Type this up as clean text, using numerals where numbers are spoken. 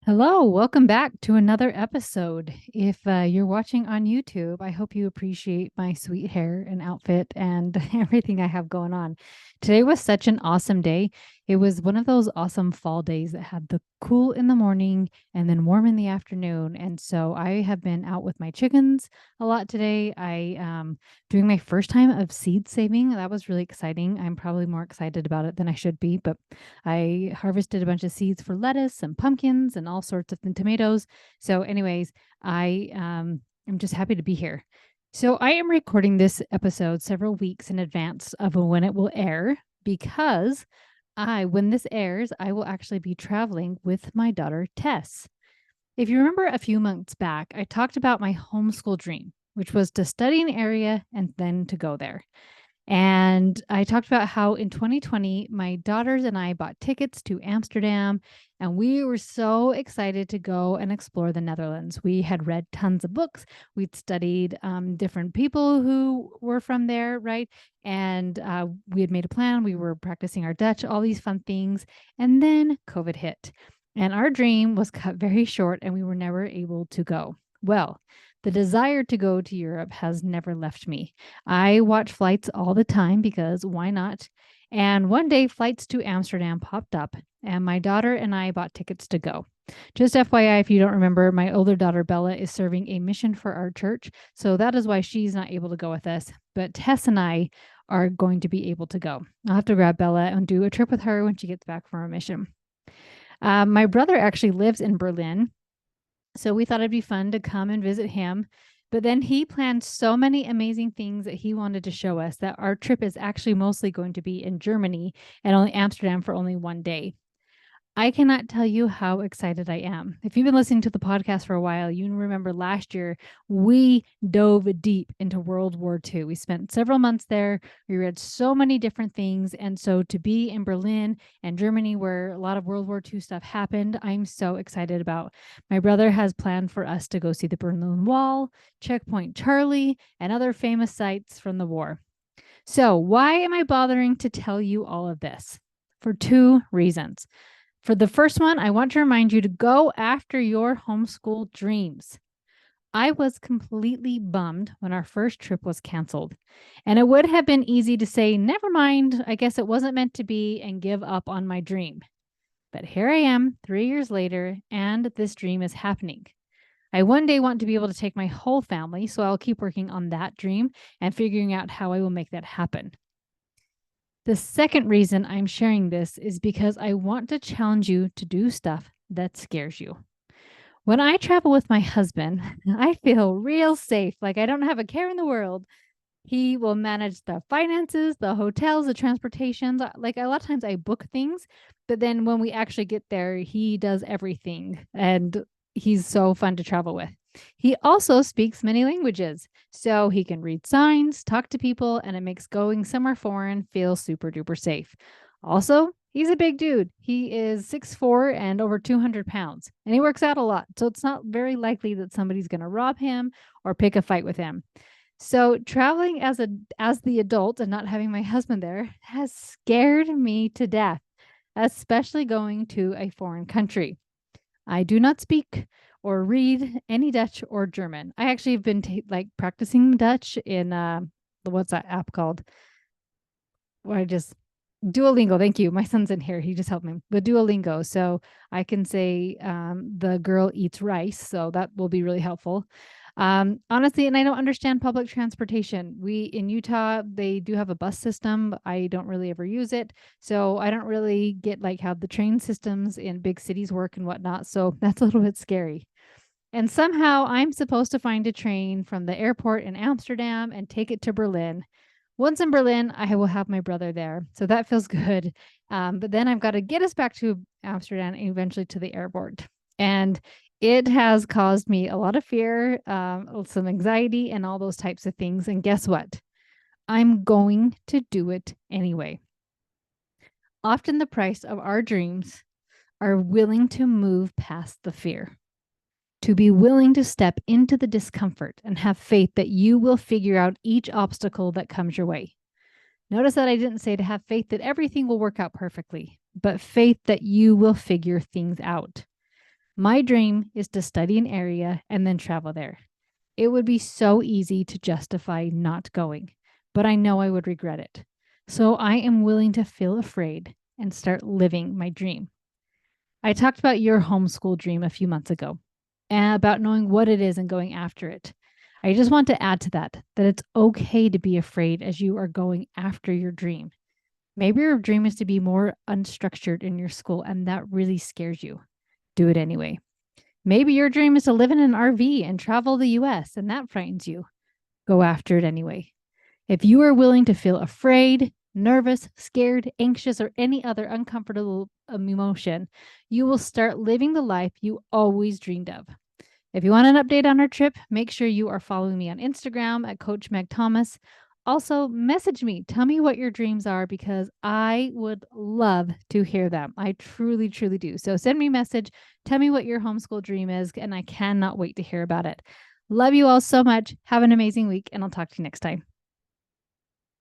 Hello, welcome back to another episode. If you're watching on YouTube, I hope you appreciate my sweet hair and outfit and everything I have going on. Today was such an awesome day. It was one of those awesome fall days that had the cool in the morning and then warm in the afternoon. And so I have been out with my chickens a lot today. I doing my first time of seed saving. That was really exciting. I'm probably more excited about it than I should be, but I harvested a bunch of seeds for lettuce and pumpkins and all sorts of tomatoes. So, anyways, I'm just happy to be here. So, I am recording this episode several weeks in advance of when it will air because when this airs, I will actually be traveling with my daughter Tess. If you remember a few months back, I talked about my homeschool dream, which was to study an area and then to go there. And I talked about how in 2020, my daughters and I bought tickets to Amsterdam, and we were so excited to go and explore the Netherlands. We had read tons of books, we'd studied different people who were from there, right? And we had made a plan, we were practicing our Dutch, all these fun things. And then COVID hit, and our dream was cut very short, and we were never able to go. Well, the desire to go to Europe has never left me. I watch flights all the time because why not? And one day, flights to Amsterdam popped up, and my daughter and I bought tickets to go. Just FYI, if you don't remember, my older daughter Bella is serving a mission for our church. So that is why she's not able to go with us. But Tess and I are going to be able to go. I'll have to grab Bella and do a trip with her when she gets back from her mission. My brother actually lives in Berlin, so we thought it'd be fun to come and visit him. But then he planned so many amazing things that he wanted to show us that our trip is actually mostly going to be in Germany and only Amsterdam for only one day. I cannot tell you how excited I am. If you've been listening to the podcast for a while, you remember last year we dove deep into World War II. We spent several months there. We read so many different things. And so to be in Berlin and Germany, where a lot of World War II stuff happened, I'm so excited about. My brother has planned for us to go see the Berlin Wall, Checkpoint Charlie, and other famous sites from the war. So, why am I bothering to tell you all of this? For two reasons. For the first one, I want to remind you to go after your homeschool dreams. I was completely bummed when our first trip was canceled. And it would have been easy to say, never mind, I guess it wasn't meant to be, and give up on my dream. But here I am 3 years later, and this dream is happening. I one day want to be able to take my whole family, so I'll keep working on that dream and figuring out how I will make that happen. The second reason I'm sharing this is because I want to challenge you to do stuff that scares you. When I travel with my husband, I feel real safe, like I don't have a care in the world. He will manage the finances, the hotels, the transportations. Like a lot of times I book things, but then when we actually get there, he does everything. And he's so fun to travel with. He also speaks many languages, so he can read signs, talk to people, and it makes going somewhere foreign feel super duper safe. Also, he's a big dude. He is 6'4" and over 200 pounds, and he works out a lot. So it's not very likely that somebody's going to rob him or pick a fight with him. So traveling as the adult and not having my husband there has scared me to death, especially going to a foreign country. I do not speak or read any Dutch or German. I actually have been practicing Dutch in what's that app called? Where I just Duolingo. Thank you. My son's in here. He just helped me. But Duolingo. So I can say the girl eats rice. So that will be really helpful. Honestly, and I don't understand public transportation. We in Utah, they do have a bus system. I don't really ever use it. So I don't really get like how the train systems in big cities work and whatnot. So that's a little bit scary. And somehow I'm supposed to find a train from the airport in Amsterdam and take it to Berlin. Once in Berlin, I will have my brother there. So that feels good. But then I've got to get us back to Amsterdam and eventually to the airport. And it has caused me a lot of fear, some anxiety, and all those types of things. And guess what? I'm going to do it anyway. Often the price of our dreams are willing to move past the fear, to be willing to step into the discomfort and have faith that you will figure out each obstacle that comes your way. Notice that I didn't say to have faith that everything will work out perfectly, but faith that you will figure things out. My dream is to study an area and then travel there. It would be so easy to justify not going, but I know I would regret it. So I am willing to feel afraid and start living my dream. I talked about your homeschool dream a few months ago and about knowing what it is and going after it. I just want to add to that it's okay to be afraid as you are going after your dream. Maybe your dream is to be more unstructured in your school and that really scares you. Do it anyway. Maybe your dream is to live in an RV and travel the US and that frightens you. Go after it anyway. If you are willing to feel afraid, nervous, scared, anxious, or any other uncomfortable emotion, you will start living the life you always dreamed of. If you want an update on our trip, make sure you are following me on Instagram at Coach Meg Thomas. Also, message me. Tell me what your dreams are because I would love to hear them. I truly, truly do. So send me a message. Tell me what your homeschool dream is, and I cannot wait to hear about it. Love you all so much. Have an amazing week, and I'll talk to you next time.